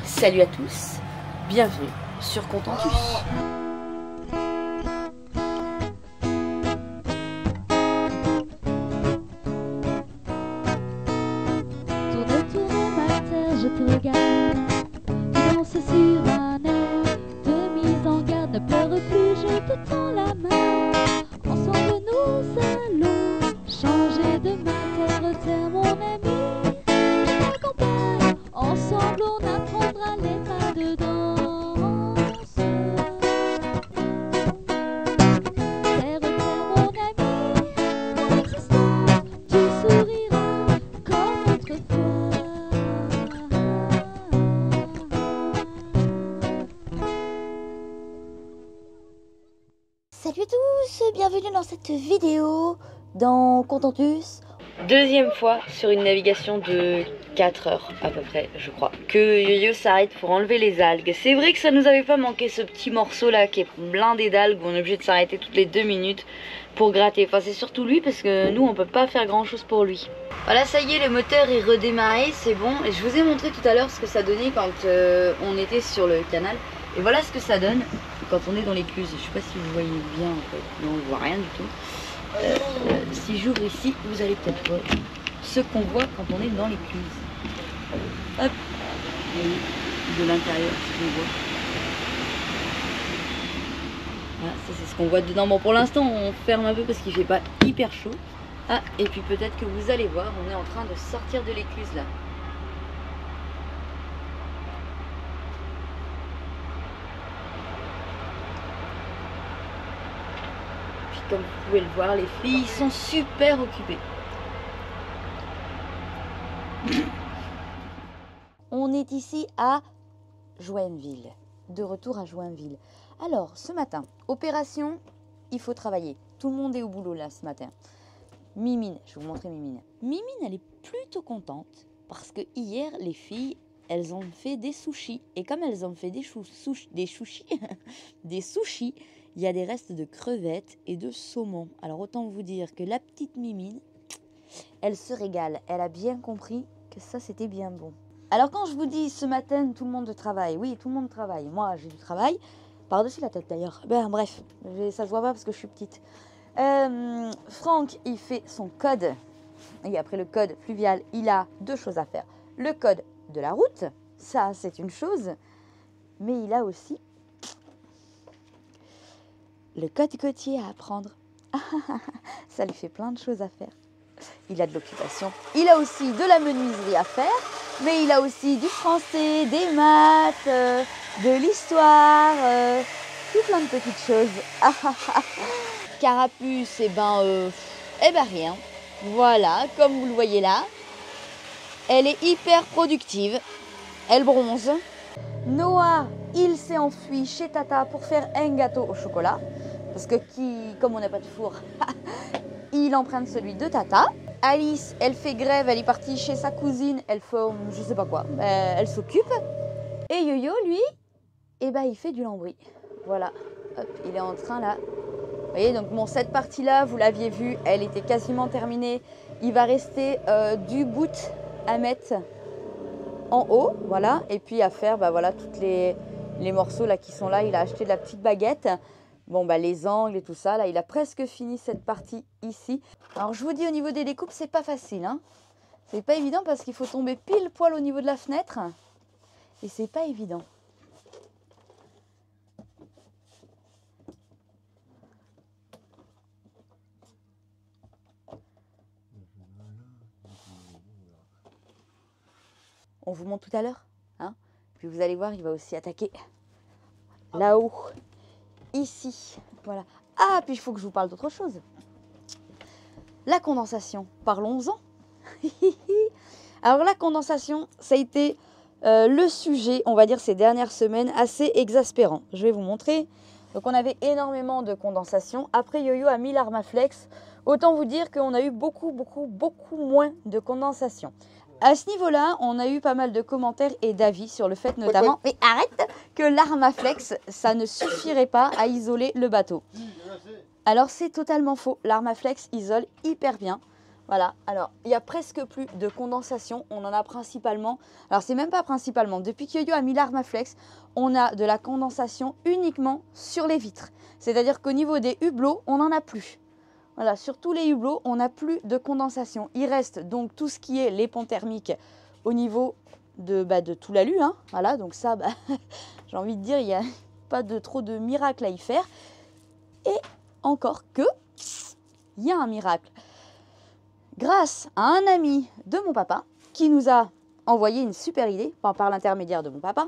Salut à tous, bienvenue sur Contentus. Tourne, tourne ma terre, je te regarde. Tu danses sur un air de mise en garde. Ne pleure plus, je te tends la main. Ensemble nous allons changer de terre, terre mon ami. Je t'accompagne, ensemble on apprendra les pas de danse. Terre, terre mon ami, mon existence, tu souriras comme autrefois. Salut à tous, bienvenue dans cette vidéo dans Contentus. Deuxième fois sur une navigation de 4 heures à peu près, je crois, que Yo-Yo s'arrête pour enlever les algues. C'est vrai que ça nous avait pas manqué ce petit morceau là qui est blindé d'algues, où on est obligé de s'arrêter toutes les 2 minutes pour gratter. Enfin c'est surtout lui parce que nous on peut pas faire grand chose pour lui. Voilà, ça y est, le moteur est redémarré, c'est bon. Et je vous ai montré tout à l'heure ce que ça donnait quand on était sur le canal. Et voilà ce que ça donne quand on est dans l'écluse. Je sais pas si vous voyez bien en fait, non on voit rien du tout. Si j'ouvre ici, vous allez peut-être voir ce qu'on voit quand on est dans l'écluse. Hop, et de l'intérieur, ce qu'on voit. Voilà, ça c'est ce qu'on voit dedans. Bon, pour l'instant, on ferme un peu parce qu'il fait pas hyper chaud. Ah, et puis peut-être que vous allez voir, on est en train de sortir de l'écluse là. Comme vous pouvez le voir, les filles sont super occupées. On est ici à Joinville, de retour à Joinville. Alors, ce matin, opération, il faut travailler. Tout le monde est au boulot là ce matin. Mimine, je vais vous montrer Mimine. Mimine, elle est plutôt contente parce que hier, les filles, elles ont fait des sushis. Et comme elles ont fait des sushis, il y a des restes de crevettes et de saumon. Alors autant vous dire que la petite Mimine, elle se régale. Elle a bien compris que ça c'était bien bon. Alors quand je vous dis ce matin tout le monde travaille, oui tout le monde travaille. Moi j'ai du travail, par-dessus la tête d'ailleurs. Ben bref, ça se voit pas parce que je suis petite. Franck il fait son code. Et après le code fluvial, il a 2 choses à faire. Le code de la route, ça c'est une chose. Mais il a aussi le code côtier à apprendre. Ça lui fait plein de choses à faire. Il a de l'occupation. Il a aussi de la menuiserie à faire. Mais il a aussi du français, des maths, de l'histoire, tout plein de petites choses. Carapuce, eh ben rien. Voilà, comme vous le voyez là. Elle est hyper productive. Elle bronze. Noah, il s'est enfui chez Tata pour faire un gâteau au chocolat. Parce que comme on n'a pas de four, il emprunte celui de Tata. Alice, elle fait grève, elle est partie chez sa cousine, elle forme je sais pas quoi, elle s'occupe. Et Yo-Yo, lui, eh ben, il fait du lambris. Voilà, hop, il est en train là. Vous voyez, donc bon, cette partie-là, vous l'aviez vue, elle était quasiment terminée. Il va rester du bout à mettre en haut, voilà. Et puis à faire, bah voilà, tous les morceaux là qui sont là. Il a acheté de la petite baguette. Bon, bah les angles et tout ça, là, il a presque fini cette partie ici. Alors, je vous dis, au niveau des découpes, c'est pas facile, hein. C'est pas évident parce qu'il faut tomber pile poil au niveau de la fenêtre. Et c'est pas évident. On vous montre tout à l'heure, hein. Puis vous allez voir, il va aussi attaquer là-haut. Ici, voilà. Ah, puis il faut que je vous parle d'autre chose. La condensation, parlons-en. Alors la condensation, ça a été le sujet, on va dire, ces dernières semaines, assez exaspérant. Je vais vous montrer. Donc on avait énormément de condensation. Après Yo-Yo a mis l'Armaflex. Autant vous dire qu'on a eu beaucoup moins de condensation. À ce niveau-là, on a eu pas mal de commentaires et d'avis sur le fait notamment, mais arrête, que l'Armaflex, ça ne suffirait pas à isoler le bateau. Alors c'est totalement faux, l'Armaflex isole hyper bien. Voilà, alors il y a presque plus de condensation, on en a principalement, alors c'est même pas principalement, depuis que Yo-Yo a mis l'Armaflex, on a de la condensation uniquement sur les vitres. C'est-à-dire qu'au niveau des hublots, on n'en a plus. Voilà, sur tous les hublots, on n'a plus de condensation. Il reste donc tout ce qui est les ponts thermiques au niveau de tout l'alu. Hein. Voilà, donc ça, j'ai envie de dire, il n'y a pas trop de miracle à y faire. Et encore que, il y a un miracle. Grâce à un ami de mon papa qui nous a envoyé une super idée, enfin par l'intermédiaire de mon papa,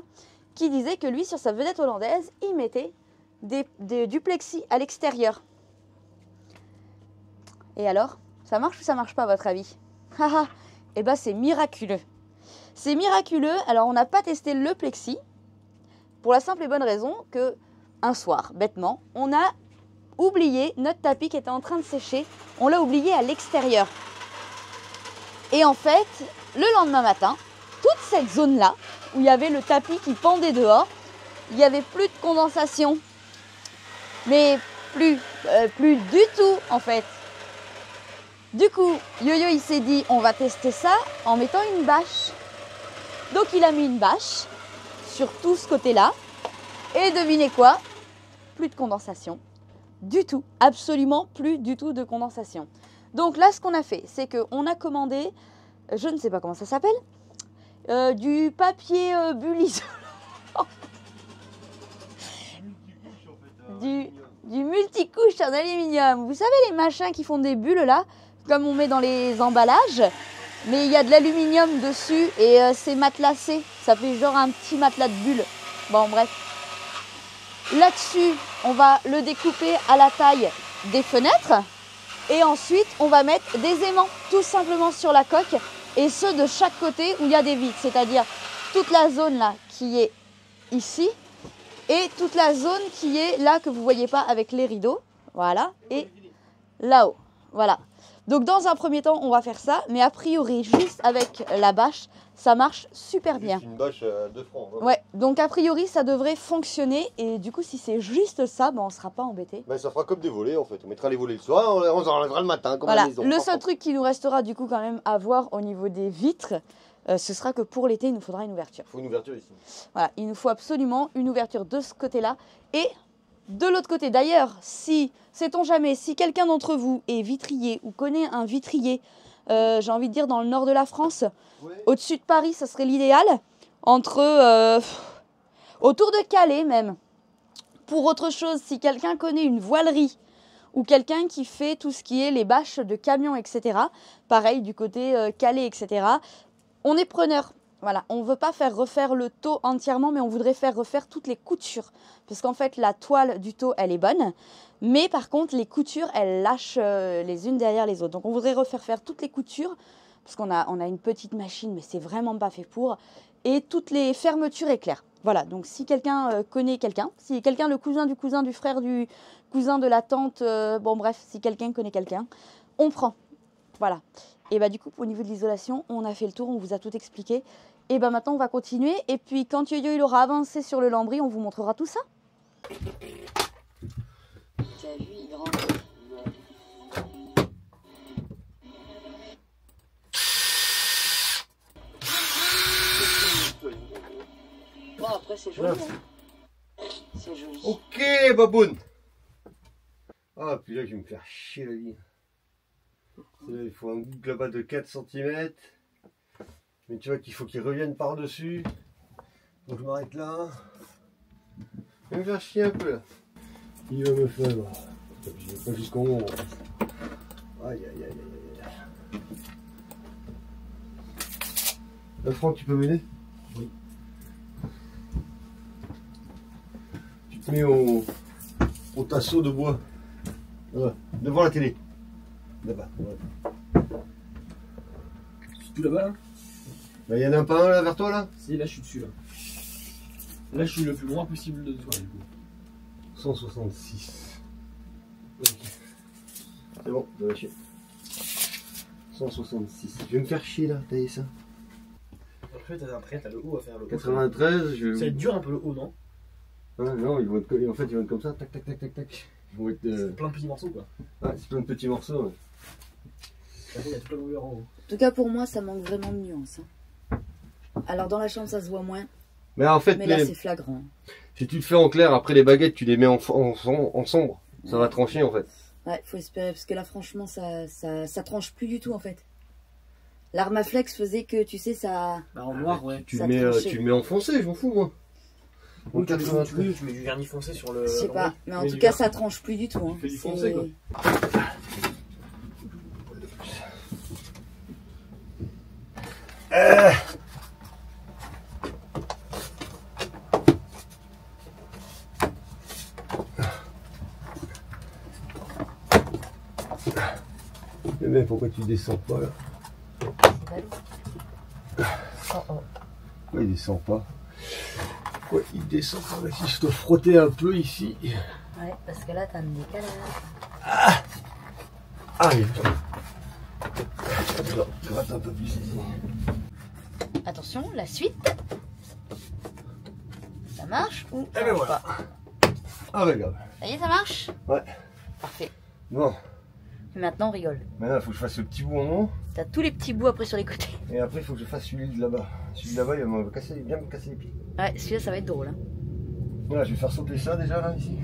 qui disait que lui, sur sa vedette hollandaise, il mettait du plexi à l'extérieur. Et alors, ça marche ou ça marche pas à votre avis? Haha, et ben c'est miraculeux. C'est miraculeux, alors on n'a pas testé le plexi, pour la simple et bonne raison que, un soir, bêtement, on a oublié notre tapis qui était en train de sécher, on l'a oublié à l'extérieur. Et en fait, le lendemain matin, toute cette zone-là, où il y avait le tapis qui pendait dehors, il n'y avait plus de condensation. Mais plus du tout en fait. Du coup, Yo-Yo il s'est dit, on va tester ça en mettant une bâche. Donc il a mis une bâche sur tout ce côté-là. Et devinez quoi? Plus de condensation. Du tout, absolument plus du tout de condensation. Donc là, ce qu'on a fait, c'est qu'on a commandé, je ne sais pas comment ça s'appelle, du papier bulle isolant. du multicouche en aluminium. Vous savez les machins qui font des bulles là, comme on met dans les emballages, mais il y a de l'aluminium dessus et c'est matelassé. Ça fait genre un petit matelas de bulles. Bon bref. Là-dessus, on va le découper à la taille des fenêtres. Et ensuite, on va mettre des aimants tout simplement sur la coque. Et ceux de chaque côté où il y a des vitres. C'est-à-dire toute la zone là qui est ici. Et toute la zone qui est là que vous ne voyez pas avec les rideaux. Voilà. Et là-haut. Voilà. Donc dans un premier temps, on va faire ça. Mais a priori, juste avec la bâche, ça marche super bien. Juste une bâche à 2 francs. Hein. Ouais, donc a priori, ça devrait fonctionner. Et du coup, si c'est juste ça, on ne sera pas embêté. Ça fera comme des volets en fait. On mettra les volets le soir, on en enlèvera le matin. Comme Voilà, à la maison. le seul truc qui nous restera du coup quand même à voir au niveau des vitres, ce sera que pour l'été, il nous faudra une ouverture. Il faut une ouverture ici. Voilà, il nous faut absolument une ouverture de ce côté-là et de l'autre côté. D'ailleurs, si, sait-on jamais, si quelqu'un d'entre vous est vitrier ou connaît un vitrier, j'ai envie de dire dans le nord de la France, Ouais. au-dessus de Paris, ça serait l'idéal, autour de Calais même. Pour autre chose, si quelqu'un connaît une voilerie ou quelqu'un qui fait tout ce qui est les bâches de camions, etc. Pareil, du côté Calais, etc. On est preneur. Voilà, on ne veut pas faire refaire le taux entièrement, mais on voudrait faire refaire toutes les coutures. Parce qu'en fait, la toile du taux, elle est bonne. Mais par contre, les coutures, elles lâchent les unes derrière les autres. Donc on voudrait refaire faire toutes les coutures. Parce qu'on a une petite machine, mais c'est vraiment pas fait pour. Et toutes les fermetures éclairs. Voilà, donc si quelqu'un connaît quelqu'un, si quelqu'un, le cousin, du frère, du cousin, de la tante, bon bref, si quelqu'un connaît quelqu'un, on prend. Voilà. Et du coup, au niveau de l'isolation, on a fait le tour, on vous a tout expliqué. Et maintenant, on va continuer. Et puis, quand Yo-Yo il aura avancé sur le lambris, on vous montrera tout ça. Bon, après, c'est joli. Hein. C'est joli. Ok, baboune. Ah, puis là, je vais me faire chier la vie. Là, il faut un bout là-bas de 4 cm. Mais tu vois qu'il faut qu'il revienne par-dessus. Donc je m'arrête là. Je vais me faire chier un peu là. Il va me faire. Je vais pas jusqu'en haut. Aïe aïe aïe aïe aïe. Là, Franck, tu peux m'aider? Oui. Tu te mets au tasseau de bois. Voilà. Devant la télé. Là-bas. Voilà. C'est tout là-bas là? Il y en a pas un là vers toi là? Si, là je suis dessus là. Là je suis le plus loin possible de toi du coup. 166. Ok. C'est bon, ça va chier. 166. Je vais me faire chier là, tailler ça. Après t'as le haut à faire. Le haut. 93, je vais. Ça va être dur un peu le haut, non? Ah, non, ils vont être collés. En fait, ils vont être comme ça, tac tac tac tac tac. Ils vont être. C'est plein de petits morceaux quoi. Ouais, c'est plein de petits morceaux. Ouais. Après, il y a toute la longueur en haut. En tout cas, pour moi, ça manque vraiment de nuance. Hein. Alors, dans la chambre, ça se voit moins. Mais en fait, Mais là, c'est flagrant. si tu le fais en clair, après les baguettes, tu les mets en sombre. Ça va trancher en fait. Ouais, faut espérer, parce que là, franchement, ça tranche plus du tout, en fait. L'Armaflex faisait que, tu sais, ça... Bah, en noir, ouais. Tu Ça le mets, tranchait. tu le mets en foncé, je m'en fous moi. Oui, En 83. tu mets du vernis foncé sur le. Je sais pas, oui. mais en Mais tout du cas, vernis. ça tranche plus du tout. Hein. Tu fais du C'est- foncé, quoi. Mais pourquoi tu descends pas là? Pourquoi il descend pas? Pourquoi il descend pas? Si je dois frotter un peu ici. Ouais, parce que là, t'as un décalage. Ah oui. Non, je gratte un peu plus ici. Attention, la suite. Ça marche ou Et ben voilà. Ah regarde. Ça y est, ça marche? Ouais. Parfait. Bon, Et maintenant, on rigole. maintenant il faut que je fasse le petit bout en haut. T'as tous les petits bouts après sur les côtés. Et après il faut que je fasse celui de là-bas. Celui de là-bas il va bien me casser les pieds. Ouais, celui-là, ça va être drôle. Hein. Voilà, je vais faire sauter ça déjà là ici.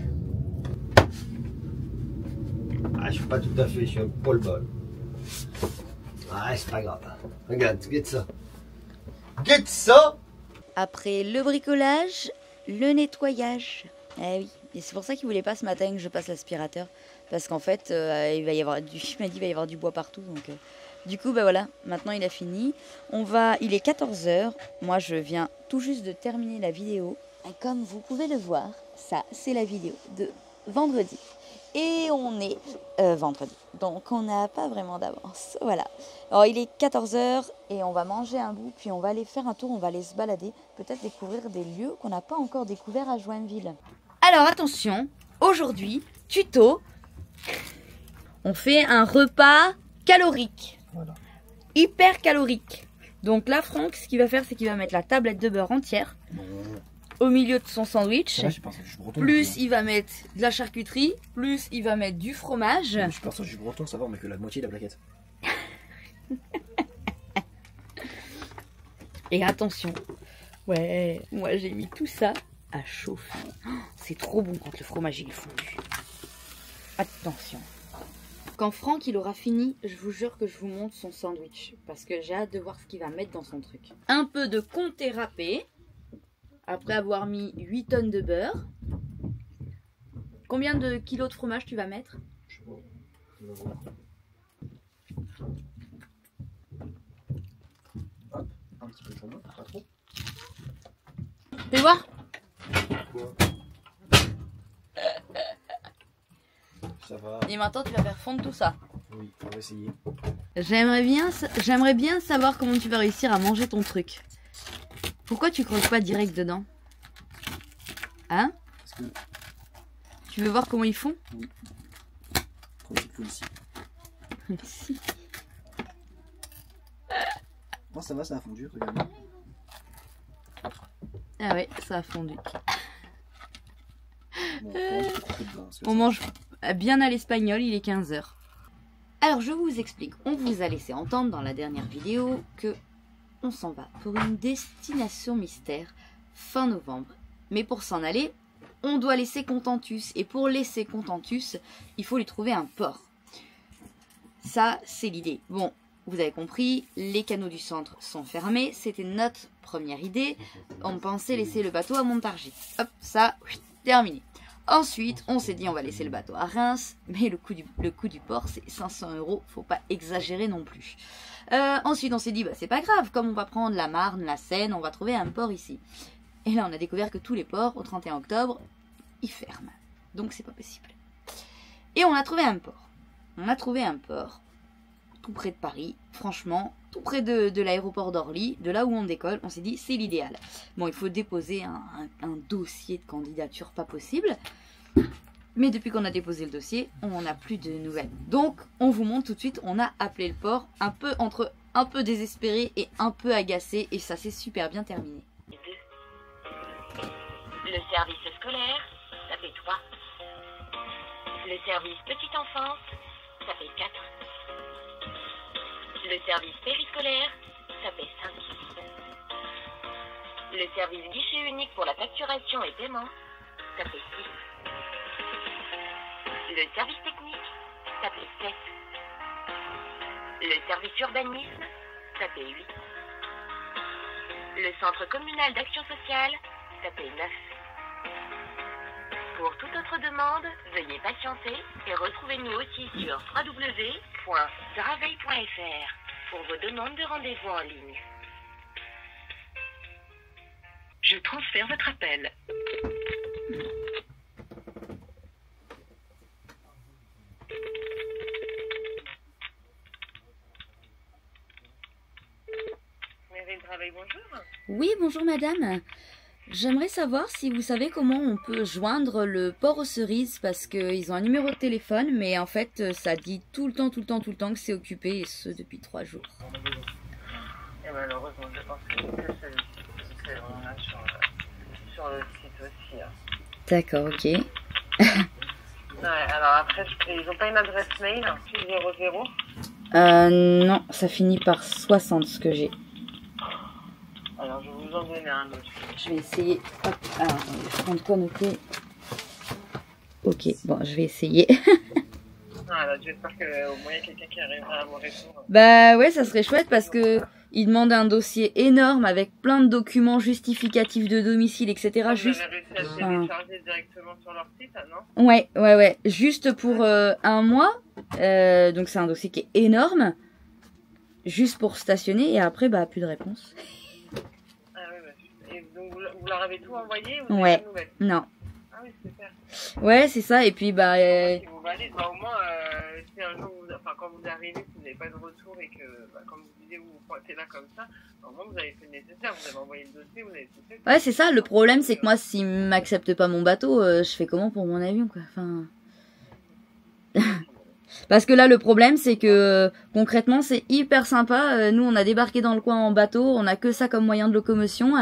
Ah, je suis pas tout à fait, je suis un poil bas. Ah, c'est pas grave. Regarde, guette ça. Guette ça! Après le bricolage, le nettoyage. Eh oui, et c'est pour ça qu'il voulait pas ce matin que je passe l'aspirateur. Parce qu'en fait, il va y avoir il m'a dit qu'il va y avoir du bois partout. Donc, du coup, bah voilà, maintenant il a fini. Il est 14h. Moi, je viens tout juste de terminer la vidéo. Et comme vous pouvez le voir, ça, c'est la vidéo de vendredi. Et on est vendredi. Donc, on n'a pas vraiment d'avance. Voilà. Alors, il est 14h et on va manger un bout. Puis, on va aller faire un tour. On va aller se balader. Peut-être découvrir des lieux qu'on n'a pas encore découverts à Joinville. Alors, attention. Aujourd'hui, tuto. On fait un repas calorique. Voilà. Hyper calorique. Donc là, Franck, ce qu'il va faire, c'est qu'il va mettre la tablette de beurre entière Non. au milieu de son sandwich. Là, je pense que je suis breton. Plus il va mettre de la charcuterie, plus il va mettre du fromage. Je suis perso, je suis breton, ça va, on met que la moitié de la plaquette. Et attention, ouais, moi j'ai mis tout ça à chauffer. Oh, c'est trop bon quand le fromage il est fondu. Attention. Quand Franck il aura fini, je vous jure que je vous montre son sandwich. Parce que j'ai hâte de voir ce qu'il va mettre dans son truc. Un peu de comté râpé. Après avoir mis 8 tonnes de beurre. Combien de kilos de fromage tu vas mettre? Je sais pas. On va voir. Hop, un petit peu de jambon, pas trop. Fais voir. Ça va. Et maintenant tu vas faire fondre tout ça. Oui, on va essayer. J'aimerais bien savoir comment tu vas réussir à manger ton truc. Pourquoi tu croques pas direct dedans? Hein? Parce que Tu veux voir comment ils font? trop de coups ici. Si. Moi ça va, ça a fondu, regarde. Ah ouais, ça a fondu. Bon, je peux couper dedans, parce que On mange bien à l'espagnol, il est 15h. Alors je vous explique, on vous a laissé entendre dans la dernière vidéo que on s'en va pour une destination mystère fin novembre. Mais pour s'en aller, on doit laisser Contentus. Et pour laisser Contentus, il faut lui trouver un port. Ça, c'est l'idée. Bon, vous avez compris, les canaux du centre sont fermés. C'était notre première idée. On pensait laisser le bateau à Montargis. Hop, ça, terminé. Ensuite, on s'est dit on va laisser le bateau à Reims, mais le coût du port c'est 500 €, faut pas exagérer non plus. Ensuite, on s'est dit bah c'est pas grave, comme on va prendre la Marne, la Seine, on va trouver un port ici. Et là, on a découvert que tous les ports au 31 octobre, ils ferment, donc c'est pas possible. Et on a trouvé un port. On a trouvé un port tout près de Paris, franchement, tout près de l'aéroport d'Orly, de là où on décolle. On s'est dit c'est l'idéal. Bon, il faut déposer un dossier de candidature pas possible. Mais depuis qu'on a déposé le dossier, on n'a plus de nouvelles. Donc, on vous montre tout de suite, on a appelé le port un peu désespéré et un peu agacé. Et ça s'est super bien terminé. Le service scolaire, ça fait 3. Le service petite enfance, ça fait 4. Le service périscolaire, tapez 5. Le service guichet unique pour la facturation et paiement, tapez 6. Le service technique, tapez 7. Le service urbanisme, tapez 8. Le centre communal d'action sociale, tapez 9. Pour toute autre demande, veuillez patienter et retrouvez-nous aussi sur www.draveil.fr pour vos demandes de rendez-vous en ligne. Je transfère votre appel. Mairie de Draveil, bonjour. Oui, bonjour madame. J'aimerais savoir si vous savez comment on peut joindre le port aux cerises parce qu'ils ont un numéro de téléphone, mais en fait ça dit tout le temps que c'est occupé et ce depuis 3 jours. Et malheureusement, je pense que c'est vraiment là sur le site aussi. Hein. D'accord, ok. Ouais, alors après, ils n'ont pas une adresse mail, 600. Non, ça finit par 60 ce que j'ai. Alors je vais vous en donner un autre. Je vais essayer. Hop, alors attendez, je prends de quoi noter. Ok, bon, je vais essayer. Alors j'espère qu'au moins il y a quelqu'un qui arrivera à mon retour. Bah ouais, ça serait chouette parce que ils demandent un dossier énorme avec plein de documents justificatifs de domicile, etc. Vous Juste. avez réussi à le télécharger directement sur leur site, non? Ouais. Juste pour 1 mois. Donc c'est un dossier qui est énorme. Juste pour stationner et après, bah plus de réponse. Ah oui, bah, et donc vous leur avez tout envoyé ou Ouais. des nouvelles? Non. Ah oui, super. Ouais, c'est ça. Et puis bah. Si vous validez, bah, au moins, si un jour, quand vous arrivez, si vous n'avez pas de retour et que, comme vous disiez, vous vous pointez là comme ça, au moins vous avez fait le nécessaire, vous avez envoyé le dossier, vous avez tout fait. Ouais, c'est ça. Le problème, c'est que moi, s'ils m'acceptent pas mon bateau, je fais comment pour mon avion, quoi. Enfin. Parce que là, le problème, c'est que concrètement, c'est hyper sympa. Nous, on a débarqué dans le coin en bateau, on a que ça comme moyen de locomotion.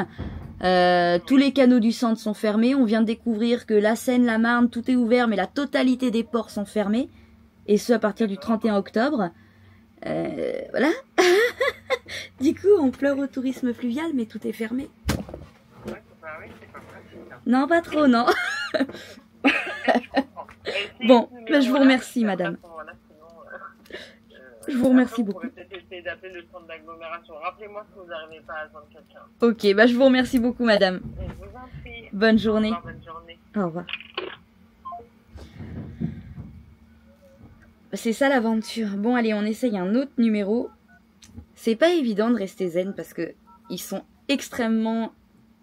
Tous les canaux du centre sont fermés. On vient de découvrir que la Seine, la Marne, tout est ouvert, mais la totalité des ports sont fermés. Et ce, à partir du 31 octobre. Voilà. Du coup, on pleure au tourisme fluvial, mais tout est fermé. Ouais, bah oui, c'est pas pratique. Hein. Non, pas trop, non. Et Bon, ce bah, je vous numéro-là, remercie, c'est madame. à ce moment-là, sinon, Je vous remercie après, beaucoup. Vous pourrez peut-être essayer d'appeler le centre d'agglomération. Rappelez-moi si vous n'arrivez pas à joindre quelqu'un. Ok, bah, je vous remercie beaucoup, madame. Et je vous en prie. Bonne journée. Au revoir, bonne journée. Au revoir. C'est ça l'aventure. Bon, allez, on essaye un autre numéro. C'est pas évident de rester zen parce que ils sont extrêmement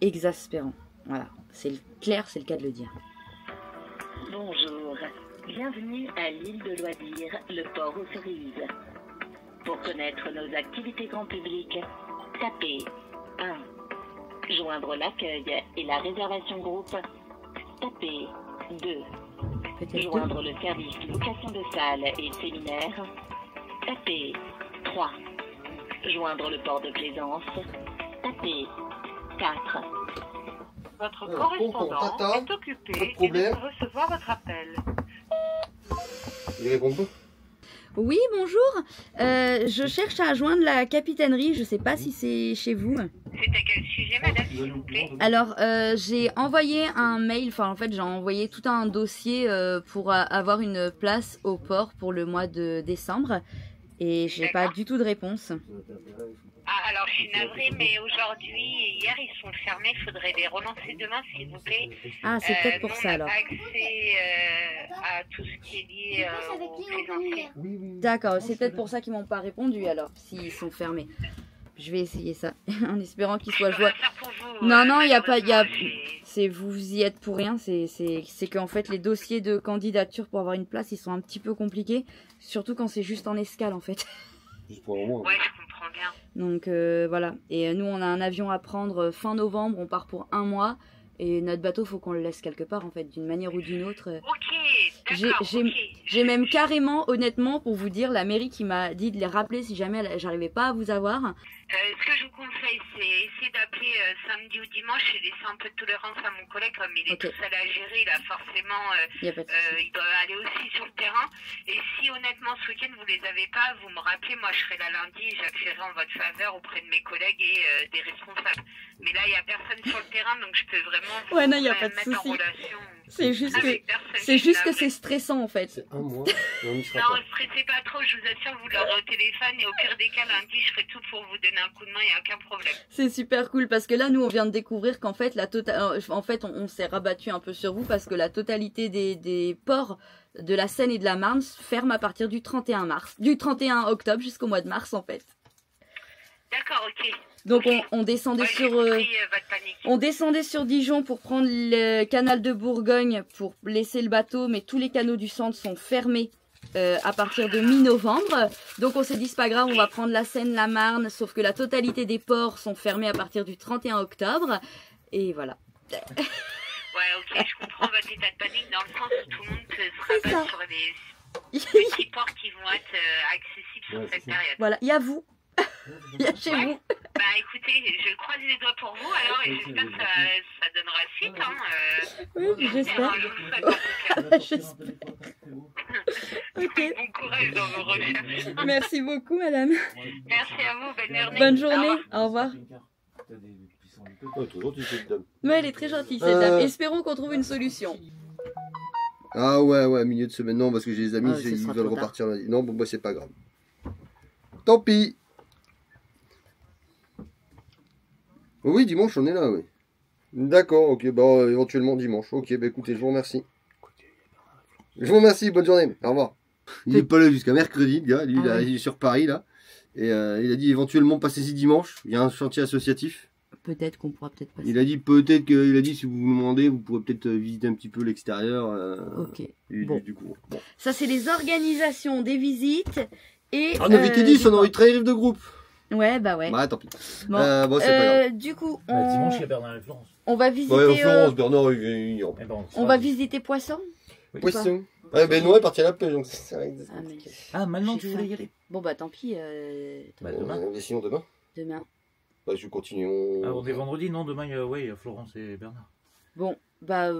exaspérants. Voilà, c'est clair, c'est le cas de le dire. Bonjour, bienvenue à l'île de loisirs, le port aux cerises. Pour connaître nos activités grand public, tapez 1. Joindre l'accueil et la réservation groupe, tapez 2. Peut-être Joindre le service location de salles et séminaires, tapez 3. Joindre le port de plaisance, tapez 4. Votre Alors, correspondant tata, est occupé pas de et ne problème. peut recevoir votre appel. Il répond pas. Oui, bonjour. Je cherche à joindre la capitainerie. Je sais pas si c'est chez vous. C'est à quel sujet, madame, s'il vous plaît? Alors, j'ai envoyé un mail. Enfin, en fait, j'ai envoyé tout un dossier pour avoir une place au port pour le mois de décembre. Et j'ai pas du tout de réponse. Ah, alors je suis navrée, mais aujourd'hui et hier ils sont fermés. Il faudrait les relancer demain, s'il vous plaît. Ah, c'est peut-être pour nous, ça on alors. n'a pas accès à tout ce qui est lié au plaisancier. D'accord, c'est peut-être pour ça qu'ils m'ont pas répondu alors, s'ils sont fermés. Je vais essayer ça, en espérant qu'ils soient Je peux rien joints. faire pour vous, Non, non, il y a pas, malheureusement, c'est vous y êtes pour rien. C'est qu'en fait les dossiers de candidature pour avoir une place, ils sont un petit peu compliqués, surtout quand c'est juste en escale en fait. Juste pour un moment. Ouais, je comprends bien. Donc voilà. Et nous, on a un avion à prendre fin novembre. On part pour 1 mois. Et notre bateau, faut qu'on le laisse quelque part, en fait, d'une manière ou d'une autre. Ok, J'ai même carrément, honnêtement, pour vous dire, la mairie qui m'a dit de les rappeler si jamais j'arrivais pas à vous avoir. Ce que je vous conseille, c'est essayer d'appeler samedi ou dimanche et laisser un peu de tolérance à mon collègue, comme il est tout seul à gérer, il a forcément, il doit aller aussi sur le terrain. Et si honnêtement ce week-end vous les avez pas, vous me rappelez, moi je serai là lundi et j'accéderai en votre faveur auprès de mes collègues et des responsables. Mais là il y a personne sur le terrain, donc je peux vraiment vous mettre en relation. C'est juste que c'est stressant en fait. C'est un mois. Non, stressez pas trop, je vous assure, vous l'aurez au téléphone et au pire des cas, lundi, je ferai tout pour vous donner un coup de main, il n'y a aucun problème. C'est super cool parce que là, nous, on vient de découvrir qu'en fait, on s'est rabattu un peu sur vous parce que la totalité des ports de la Seine et de la Marne ferment à partir du 31 mars, du 31 octobre jusqu'au mois de mars en fait. D'accord, ok. Donc on descendait on descendait sur Dijon pour prendre le canal de Bourgogne pour laisser le bateau, mais tous les canaux du centre sont fermés à partir de mi-novembre. Donc on s'est dit c'est pas grave, on va prendre la Seine, la Marne, sauf que la totalité des ports sont fermés à partir du 31 octobre. Et voilà. Ouais, ok, je comprends votre état de panique dans le sens où tout le monde se rabat sur les petits ports qui vont être accessibles sur cette période. Voilà, il y a vous. Il y a chez vous. Bah écoutez, je croise les doigts pour vous alors et j'espère que ça donnera suite. Oui, j'espère. J'espère. Bon courage dans vos recherches. Merci beaucoup, madame. Merci à vous, bonne journée. Bonne journée, au revoir. Mais elle est très gentille cette dame. Espérons qu'on trouve une solution. Ah ouais, milieu de semaine, non, parce que j'ai des amis, ils veulent trop repartir lundi. Non, bon, bah c'est pas grave. Tant pis. Oui, dimanche, on est là, oui. D'accord, ok, bah éventuellement dimanche. Ok, bah écoutez, je vous remercie. Je vous remercie, bonne journée, au revoir. Il est pas là jusqu'à mercredi, le gars, lui, il est sur Paris, là. Et il a dit éventuellement passez-y dimanche, il y a un chantier associatif. Peut-être qu'on pourra peut-être passer. Il a dit si vous me demandez, vous pourrez peut-être visiter un petit peu l'extérieur. Ok. Bon. Du coup, bon. Ça, c'est les organisations des visites et. On avait été dit, ça aurait très de groupe. Ouais, bah ouais. Bah tant pis. C'est pas grave. Du coup, dimanche, il y a Bernard et Florence. On va visiter. Ouais, Florence, Bernard, on va visiter Poisson. Poisson. Ouais, Benoît est parti à la plage, donc c'est vrai. Maintenant tu voulais y aller. Bon bah tant pis. Demain. Sinon demain. Demain. Bah je continue. On est vendredi, non, demain il y a Florence et Bernard. Bon, bah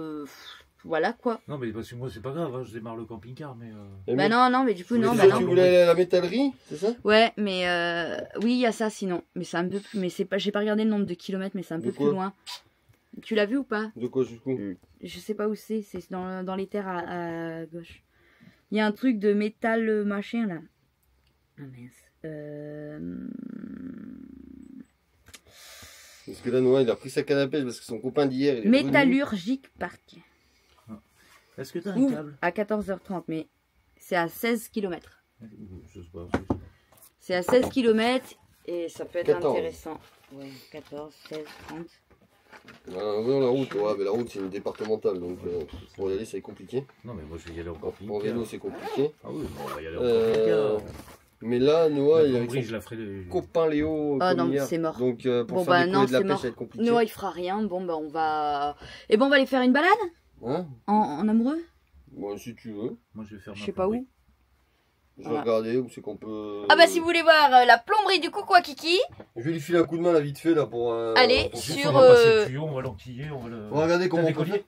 voilà quoi. Non mais parce que moi c'est pas grave, hein, je démarre le camping-car mais... Bah non, mais du coup non. Tu voulais la métallerie, c'est ça? Ouais, mais oui il y a ça sinon. Mais c'est un peu plus... Mais c'est pas... J'ai pas regardé le nombre de kilomètres, mais c'est un peu plus loin. Tu l'as vu ou pas? De quoi du coup? Je sais pas où c'est dans les terres à gauche. Il y a un truc de métal machin là. Ah mince. Parce que là, Noah, il a pris sa canne à pêche parce que son copain d'hier... Métallurgique Park. Est-ce que t'as un câble? À 14h30, mais c'est à 16 km. Je sais pas. C'est à 16 km et ça peut être intéressant. Ouais, 14, 16, 30. La route, ouais, mais la route c'est une départementale, donc pour y aller c'est compliqué. Non mais moi je vais y aller encore plus. En vélo c'est compliqué. Ah oui, on va y aller encore plus. Mais là, Noah, il a avec son copain Léo. Ah non, c'est mort. Donc pour faire décoller de la pêche, ça va être compliqué. Noah il fera rien, bon bah on va... Et bon on va aller faire une balade hein en amoureux. Bon, si tu veux. Moi je vais faire je sais pas où. Je vais regarder où c'est qu'on peut... Ah bah si vous voulez voir la plomberie du Coucou à Kiki. Je vais lui filer un coup de main là vite fait là pour... Allez, pour sur... On va passer le tuyau, on va l'enquiller, on va le... On va regarder comment on peut faire.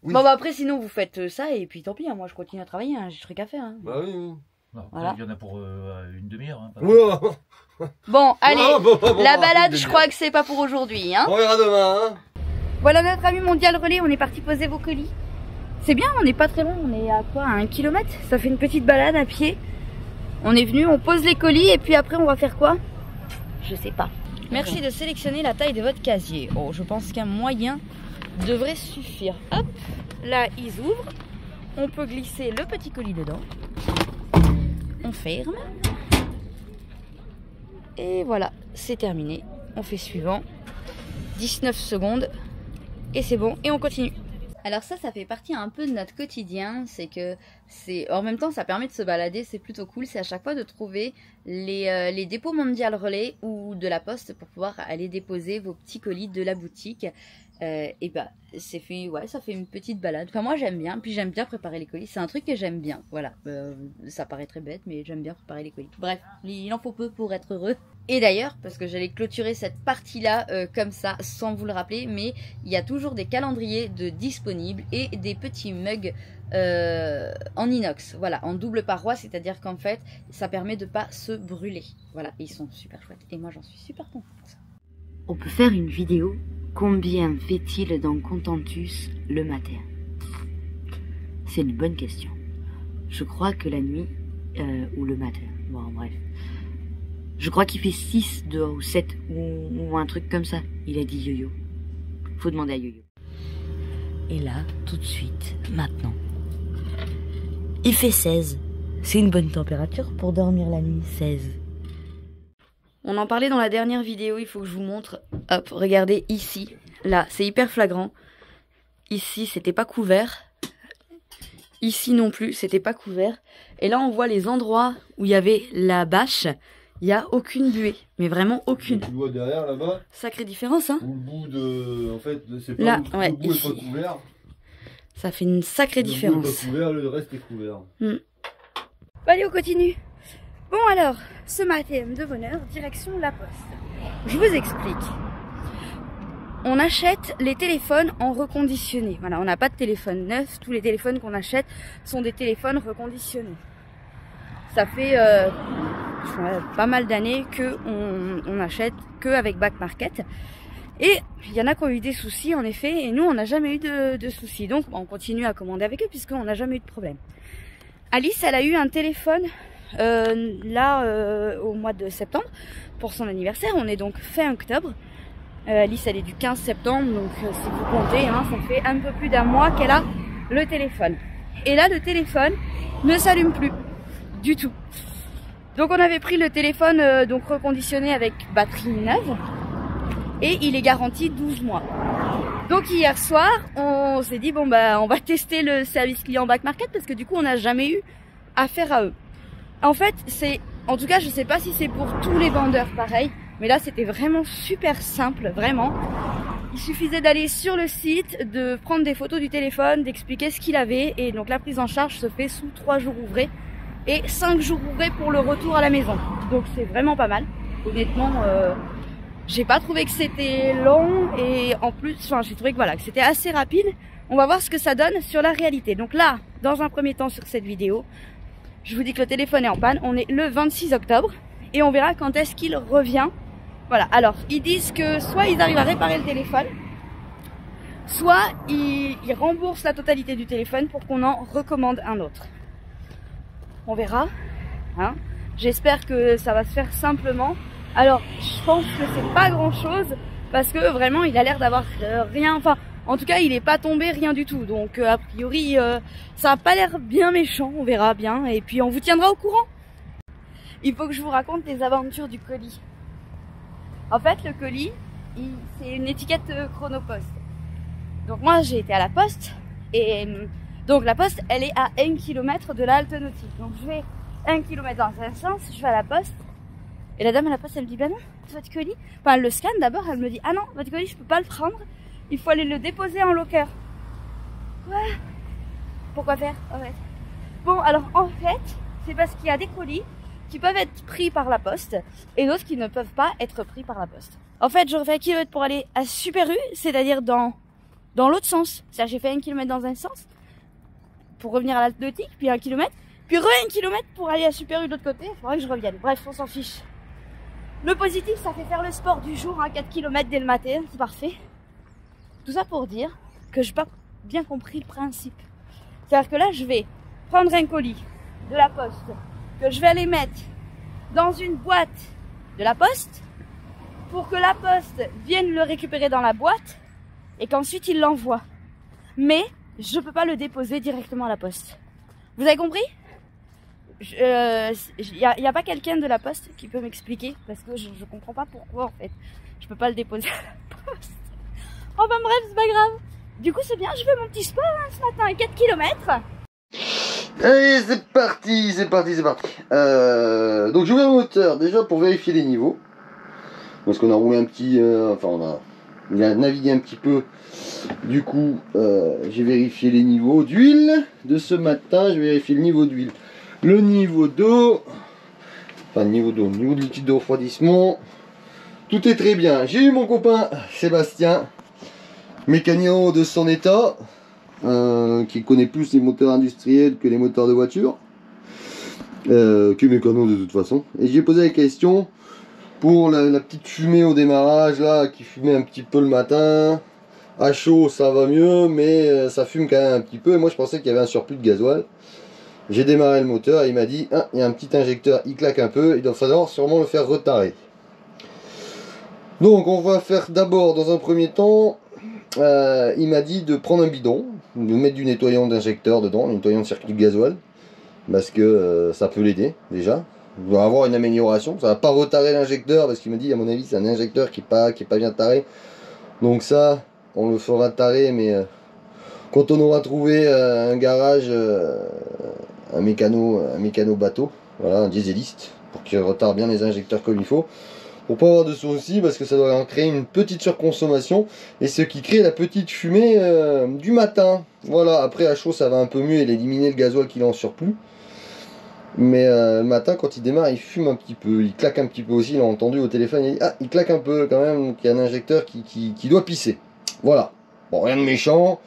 Oui. Bon bah après sinon vous faites ça et puis tant pis, hein, moi je continue à travailler, hein, j'ai des trucs à faire. Hein. Bah oui. Non, voilà. Il y en a pour une demi-heure. Hein, bon allez, la balade je crois que c'est pas pour aujourd'hui. Hein. On verra demain. Hein. Voilà notre ami Mondial Relais, on est parti poser vos colis. C'est bien, on n'est pas très loin, on est à quoi, à 1 km. Ça fait une petite balade à pied. On est venu, on pose les colis et puis après on va faire quoi? Je sais pas. Merci de sélectionner la taille de votre casier. Oh, je pense qu'un moyen devrait suffire. Hop, là ils ouvrent. On peut glisser le petit colis dedans. On ferme. Et voilà, c'est terminé. On fait suivant. 19 secondes. Et c'est bon, et on continue. Alors ça fait partie un peu de notre quotidien, c'est que en même temps ça permet de se balader, c'est plutôt cool, c'est à chaque fois de trouver les dépôts Mondial Relais ou de la poste pour pouvoir aller déposer vos petits colis de la boutique. Et bah c'est fait, ouais, ça fait une petite balade. Enfin moi j'aime bien, puis j'aime bien préparer les colis. C'est un truc que j'aime bien, voilà. Ça paraît très bête, mais j'aime bien préparer les colis. Bref, il en faut peu pour être heureux. Et d'ailleurs, parce que j'allais clôturer cette partie-là comme ça, sans vous le rappeler, mais il y a toujours des calendriers de disponibles et des petits mugs en inox, voilà, en double paroi, c'est-à-dire qu'en fait, ça permet de pas se brûler. Voilà, ils sont super chouettes et moi j'en suis super contente pour ça. On peut faire une vidéo. Combien fait-il dans Contentus le matin? C'est une bonne question. Je crois que la nuit, ou le matin, bon bref. Je crois qu'il fait 6 dehors, ou 7, ou un truc comme ça. Il a dit Yo-Yo. Faut demander à Yo-Yo. Et là, tout de suite, maintenant, il fait 16. C'est une bonne température pour dormir la nuit, 16. On en parlait dans la dernière vidéo, il faut que je vous montre. Hop, regardez ici. Là, c'est hyper flagrant. Ici, c'était pas couvert. Ici non plus, c'était pas couvert. Et là, on voit les endroits où il y avait la bâche. Il n'y a aucune buée, mais vraiment aucune. Tu vois derrière là-bas. Sacrée différence, hein. Où le bout de... En fait, c'est pas là, où, ouais, le bout ici. est pas couvert. Ça fait une sacrée différence. Le bout est pas couvert, le reste est couvert. Bon, allez, on continue. Bon alors, ce matin de bonne heure, direction la poste. Je vous explique. On achète les téléphones en reconditionné. Voilà, on n'a pas de téléphone neuf. Tous les téléphones qu'on achète sont des téléphones reconditionnés. Ça fait pas mal d'années qu'on achète que avec Back Market. Et il y en a qui ont eu des soucis en effet, et nous on n'a jamais eu de soucis. Donc on continue à commander avec eux puisqu'on n'a jamais eu de problème. Alice, elle a eu un téléphone au mois de septembre pour son anniversaire. On est donc fin octobre. Alice, elle est du 15 septembre, donc si vous comptez, hein, ça fait un peu plus d'un mois qu'elle a le téléphone. Et là, le téléphone ne s'allume plus du tout. Donc on avait pris le téléphone donc reconditionné avec batterie neuve et il est garanti 12 mois. Donc hier soir, on s'est dit bon bah on va tester le service client Back Market parce que du coup on n'a jamais eu affaire à eux. En fait, en tout cas, je sais pas si c'est pour tous les vendeurs pareil, mais là c'était vraiment super simple, vraiment. Il suffisait d'aller sur le site, de prendre des photos du téléphone, d'expliquer ce qu'il avait, et donc la prise en charge se fait sous 3 jours ouvrés et 5 jours ouvrés pour le retour à la maison. Donc c'est vraiment pas mal. Honnêtement, j'ai pas trouvé que c'était long, et en plus, j'ai trouvé que voilà, que c'était assez rapide. On va voir ce que ça donne sur la réalité. Donc là, dans un premier temps sur cette vidéo, je vous dis que le téléphone est en panne. On est le 26 octobre et on verra quand est-ce qu'il revient. Voilà, alors ils disent que soit ils arrivent à réparer le téléphone, soit ils remboursent la totalité du téléphone pour qu'on en recommande un autre. On verra, hein. J'espère que ça va se faire simplement. Alors je pense que c'est pas grand chose parce que vraiment il a l'air d'avoir rien, enfin en tout cas il est pas tombé, rien du tout. Donc a priori ça a pas l'air bien méchant, on verra bien et puis on vous tiendra au courant. Il faut que je vous raconte les aventures du colis. En fait le colis c'est une étiquette Chronopost. Donc moi j'ai été à la poste et donc la poste elle est à 1 km de la halte nautique. Donc je vais 1 km dans un sens, je vais à la poste. Et la dame à la poste elle me dit bah non, votre colis, enfin elle le scanne d'abord, elle me dit ah non, votre colis je peux pas le prendre, il faut aller le déposer en locker. Quoi? Pourquoi faire? Ouais. Bon alors en fait c'est parce qu'il y a des colis qui peuvent être pris par la poste et d'autres qui ne peuvent pas être pris par la poste. En fait j'aurais fait 1 km pour aller à Super U, c'est-à-dire dans l'autre sens. C'est-à-dire j'ai fait 1 km dans un sens pour revenir à l'Atlantique, puis 1 km, puis 1 km pour aller à Super U de l'autre côté, il faudrait que je revienne. Bref, on s'en fiche. Le positif, ça fait faire le sport du jour, hein, 4 km dès le matin, c'est parfait. Tout ça pour dire que je n'ai pas bien compris le principe. C'est-à-dire que là, je vais prendre un colis de la poste, que je vais aller mettre dans une boîte de la poste, pour que la poste vienne le récupérer dans la boîte, et qu'ensuite il l'envoie. Mais je ne peux pas le déposer directement à la poste. Vous avez compris ? Il n'y a pas quelqu'un de la poste qui peut m'expliquer parce que je comprends pas pourquoi en fait je peux pas le déposer à la poste. Enfin bref, c'est pas grave. Du coup c'est bien, je fais mon petit sport hein, ce matin à 4 km. Allez c'est parti, c'est parti. Donc je vais au moteur déjà pour vérifier les niveaux. Parce qu'on a roulé un petit... il a navigué un petit peu. Du coup, j'ai vérifié les niveaux d'huile de ce matin. J'ai vérifié le niveau d'huile, le niveau d'eau, enfin le niveau d'eau, le niveau de liquide de refroidissement. Tout est très bien. J'ai eu mon copain Sébastien, mécano de son état, qui connaît plus les moteurs industriels que les moteurs de voiture, que mécano de toute façon. Et j'ai posé la question pour la petite fumée au démarrage là, qui fumait un petit peu le matin. À chaud ça va mieux, mais ça fume quand même un petit peu. Et moi je pensais qu'il y avait un surplus de gasoil. J'ai démarré le moteur et il m'a dit ah, il y a un petit injecteur, il claque un peu, il doit falloir sûrement le faire retarer. Donc on va faire d'abord dans un premier temps, il m'a dit de prendre un bidon, de mettre du nettoyant d'injecteur dedans, un nettoyant de circuit de gasoil, parce que ça peut l'aider déjà. Il va avoir une amélioration, ça va pas retarer l'injecteur, parce qu'il m'a dit à mon avis c'est un injecteur qui est pas bien taré. Donc ça, on le fera tarer, mais quand on aura trouvé un garage, un mécano bateau, voilà, un dieseliste, pour qu'il retarde bien les injecteurs comme il faut, pour pas avoir de soucis, parce que ça doit en créer une petite surconsommation, et ce qui crée la petite fumée du matin. Voilà, après à chaud ça va un peu mieux, il éliminer le gasoil qu'il a en surplus. Mais le matin quand il démarre il fume un petit peu, il claque un petit peu aussi, il a entendu au téléphone, il dit ah il claque un peu quand même, donc il y a un injecteur qui doit pisser. Voilà, bon rien de méchant,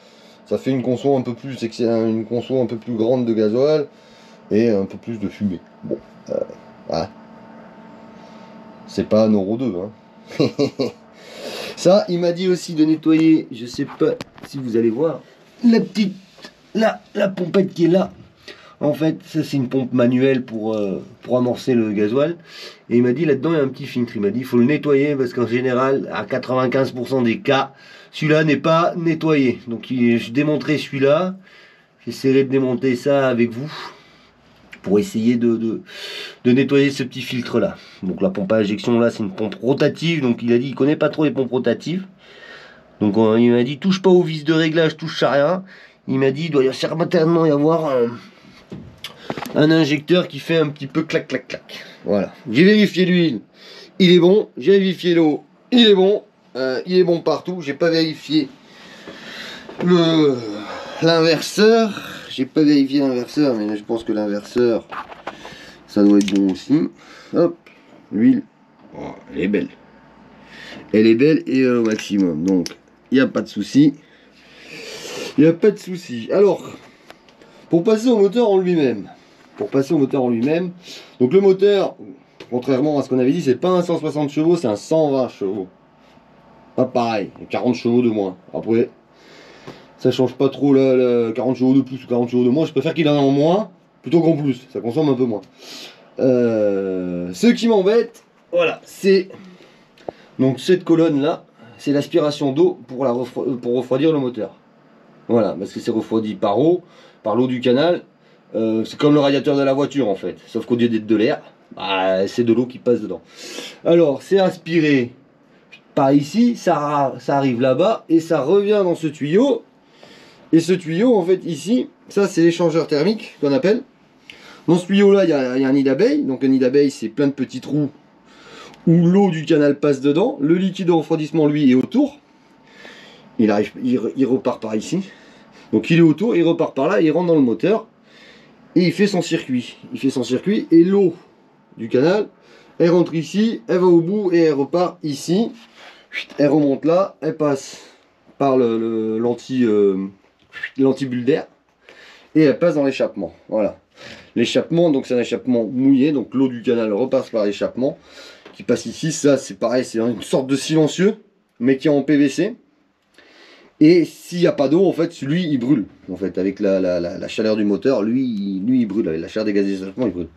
ça fait une conso un peu plus grande de gasoil et un peu plus de fumée. Bon, voilà. C'est pas un euro 2 hein. Ça il m'a dit aussi de nettoyer, je sais pas si vous allez voir, la pompette qui est là. En fait, ça c'est une pompe manuelle pour amorcer le gasoil. Et il m'a dit là-dedans il y a un petit filtre. Il m'a dit il faut le nettoyer parce qu'en général, à 95% des cas, celui-là n'est pas nettoyé. Donc je démonterai celui-là. J'essaierai de démonter ça avec vous pour essayer de nettoyer ce petit filtre-là. Donc la pompe à injection là, c'est une pompe rotative. Donc il a dit il connaît pas trop les pompes rotatives. Donc il m'a dit touche pas aux vis de réglage, touche à rien. Il m'a dit il doit certainement y avoir un injecteur qui fait un petit peu clac clac clac. Voilà. J'ai vérifié l'huile, il est bon. J'ai vérifié l'eau, il est bon. Il est bon partout. J'ai pas vérifié l'inverseur. J'ai pas vérifié l'inverseur, mais je pense que l'inverseur, ça doit être bon aussi. Hop, l'huile, oh, elle est belle. Elle est belle et au maximum. Donc, il n'y a pas de souci. Il n'y a pas de souci. Alors, pour passer au moteur en lui-même. Donc le moteur, contrairement à ce qu'on avait dit, c'est pas un 160 chevaux, c'est un 120 chevaux. Pas pareil, 40 chevaux de moins. Après, ça change pas trop là, 40 chevaux de plus ou 40 chevaux de moins. Je préfère qu'il en ait en moins plutôt qu'en plus. Ça consomme un peu moins. Ce qui m'embête, voilà, c'est donc cette colonne là, c'est l'aspiration d'eau pour refroidir le moteur. Voilà, parce que c'est refroidi par eau, par l'eau du canal. C'est comme le radiateur de la voiture en fait, sauf qu'au lieu d'être de l'air, bah, c'est de l'eau qui passe dedans. Alors c'est aspiré par ici, ça arrive là-bas et ça revient dans ce tuyau. Et ce tuyau en fait ici, ça c'est l'échangeur thermique qu'on appelle. Dans ce tuyau là il y a un nid d'abeille, donc un nid d'abeille c'est plein de petits trous où l'eau du canal passe dedans. Le liquide de refroidissement lui est autour. Il repart par ici. Donc il est autour, il repart par là, il rentre dans le moteur. Et il fait son circuit. Et l'eau du canal, elle rentre ici, elle va au bout et elle repart ici. Elle remonte là, elle passe par l'anti-bulle d'air et elle passe dans l'échappement. Voilà. L'échappement, donc c'est un échappement mouillé, donc l'eau du canal repasse par l'échappement qui passe ici. Ça c'est pareil, c'est une sorte de silencieux, mais qui est en PVC. Et s'il n'y a pas d'eau, en fait, lui, il brûle. En fait, avec la chaleur du moteur, lui, il brûle. Avec la chaleur des gaz d'échappement, il brûle.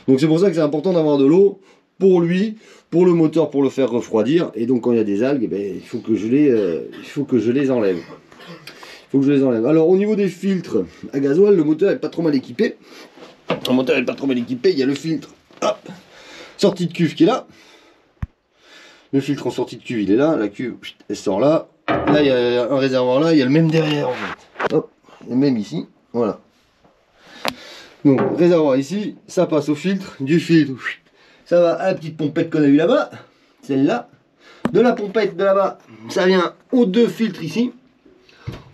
Donc c'est pour ça que c'est important d'avoir de l'eau pour lui, pour le moteur, pour le faire refroidir. Et donc quand il y a des algues, eh ben, il faut que je les enlève. Alors au niveau des filtres à gasoil, le moteur n'est pas trop mal équipé. Il y a le filtre, hop, sortie de cuve qui est là. Le filtre en sortie de cuve, il est là. La cuve, elle sort là. Là, il y a un réservoir là, il y a le même derrière en fait. Hop, le même ici, voilà. Donc, réservoir ici, ça passe au filtre, du filtre, ça va à la petite pompette qu'on a eu là-bas, celle-là. De la pompette de là-bas, ça vient aux 2 filtres ici,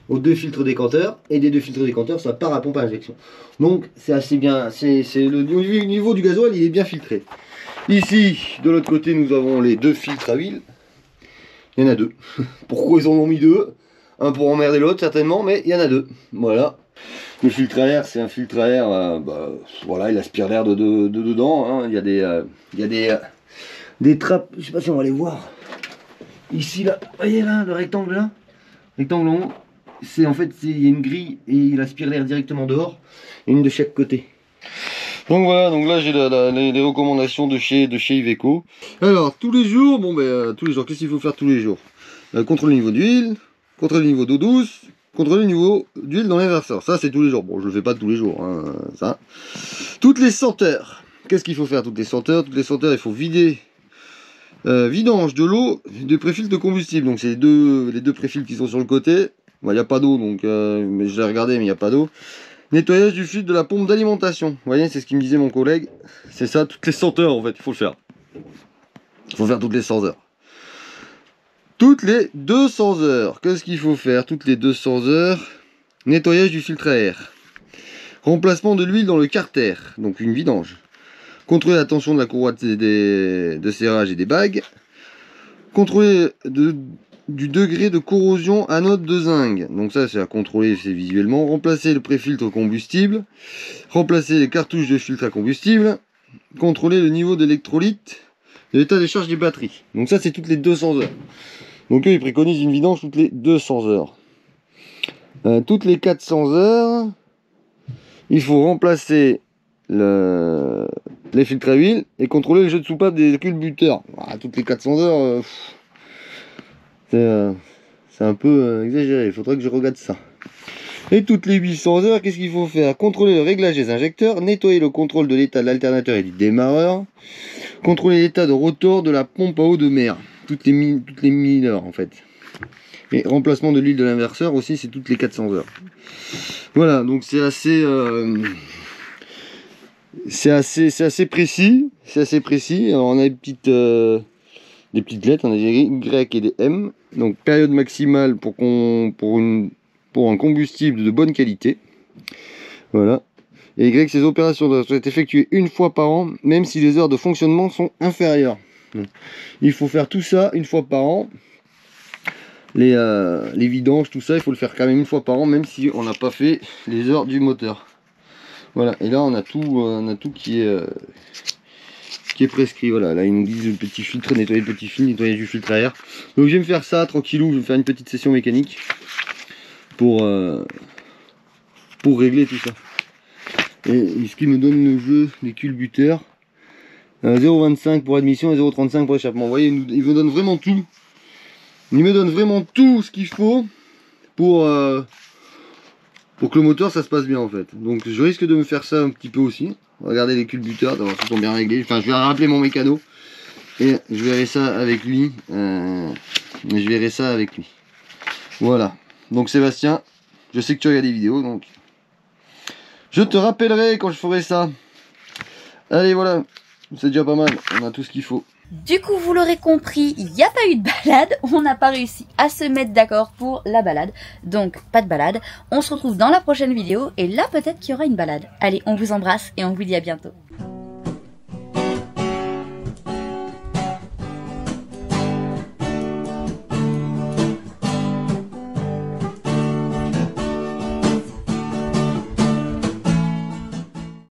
aux 2 filtres décanteurs, et des 2 filtres décanteurs, ça part à pompe à injection. Donc c'est assez bien, c'est le niveau du gasoil, il est bien filtré. Ici, de l'autre côté, nous avons les 2 filtres à huile. Il y en a 2. Pourquoi ils en ont mis 2? Un pour emmerder l'autre certainement, mais il y en a 2. Voilà. Le filtre à air, c'est un filtre à air, voilà, il aspire l'air de dedans. Hein. Il y a des trappes, je sais pas si on va les voir. Ici là, vous voyez là, le rectangle là, rectangle en haut, c'est en fait, il y a une grille et il aspire l'air directement dehors, et une de chaque côté. Donc voilà, donc là j'ai les recommandations de chez Iveco. Alors tous les jours, tous les jours, qu'est-ce qu'il faut faire tous les jours? Contrôler le niveau d'huile, contrôler le niveau d'eau douce, contrôler le niveau d'huile dans l'inverseur. Ça c'est tous les jours. Bon, je le fais pas tous les jours, hein, ça. Toutes les senteurs. Qu'est-ce qu'il faut faire toutes les senteurs? Toutes les senteurs, il faut vider. Vidange de l'eau des préfiltres de combustible. Donc c'est les deux préfiltres qui sont sur le côté. Il n'y a pas d'eau, donc mais je l'ai regardé, mais il n'y a pas d'eau. Nettoyage du filtre de la pompe d'alimentation. Vous voyez, c'est ce qu'il me disait mon collègue. C'est ça, toutes les 100 heures en fait, il faut le faire. Il faut faire toutes les 100 heures. Toutes les 200 heures. Qu'est-ce qu'il faut faire toutes les 200 heures? Nettoyage du filtre à air. Remplacement de l'huile dans le carter, donc une vidange. Contrôler la tension de la courroie de serrage et des bagues. Contrôler du degré de corrosion anode de zinc. Donc ça c'est à contrôler, c'est visuellement. Remplacer le préfiltre combustible. Remplacer les cartouches de filtre à combustible. Contrôler le niveau d'électrolyte et l'état des charges des batteries. Donc ça c'est toutes les 200 heures. Donc eux ils préconisent une vidange toutes les 200 heures. Toutes les 400 heures, il faut remplacer les filtres à huile et contrôler le jeu de soupape des culbuteurs. Toutes les 400 heures, c'est un peu exagéré, il faudrait que je regarde ça. Et toutes les 800 heures, qu'est-ce qu'il faut faire? Contrôler le réglage des injecteurs, nettoyer le contrôle de l'état de l'alternateur et du démarreur, contrôler l'état de rotor de la pompe à eau de mer, toutes les 1000 heures en fait. Et remplacement de l'huile de l'inverseur aussi, c'est toutes les 400 heures. Voilà, donc c'est assez précis. C'est assez précis. Alors on a des petites lettres, on a des Y et des M. Donc période maximale pour un combustible de bonne qualité. Voilà. Et Y, ces opérations doivent être effectuées une fois par an, même si les heures de fonctionnement sont inférieures. Donc, il faut faire tout ça une fois par an. Les vidanges, tout ça, il faut le faire quand même une fois par an, même si on n'a pas fait les heures du moteur. Voilà, et là on a tout qui est prescrit. Voilà, là ils nous disent le petit filtre, nettoyer le petit filtre, nettoyer du filtre à air. Donc je vais me faire ça tranquillou, je vais me faire une petite session mécanique pour régler tout ça. Et ce qui me donne le jeu des culbuteurs, 0,25 pour admission et 0,35 pour échappement. Vous voyez, il me donne vraiment tout. Il me donne vraiment tout ce qu'il faut pour que le moteur ça se passe bien en fait. Donc je risque de me faire ça un petit peu aussi. Regardez les culbuteurs, d'abord ils sont bien réglés. Enfin je vais rappeler mon mécano et je verrai ça avec lui. Voilà. Donc Sébastien, je sais que tu regardes des vidéos, donc je te rappellerai quand je ferai ça. Allez voilà, c'est déjà pas mal, on a tout ce qu'il faut. Du coup, vous l'aurez compris, il n'y a pas eu de balade, on n'a pas réussi à se mettre d'accord pour la balade, donc pas de balade. On se retrouve dans la prochaine vidéo et là peut-être qu'il y aura une balade. Allez, on vous embrasse et on vous dit à bientôt.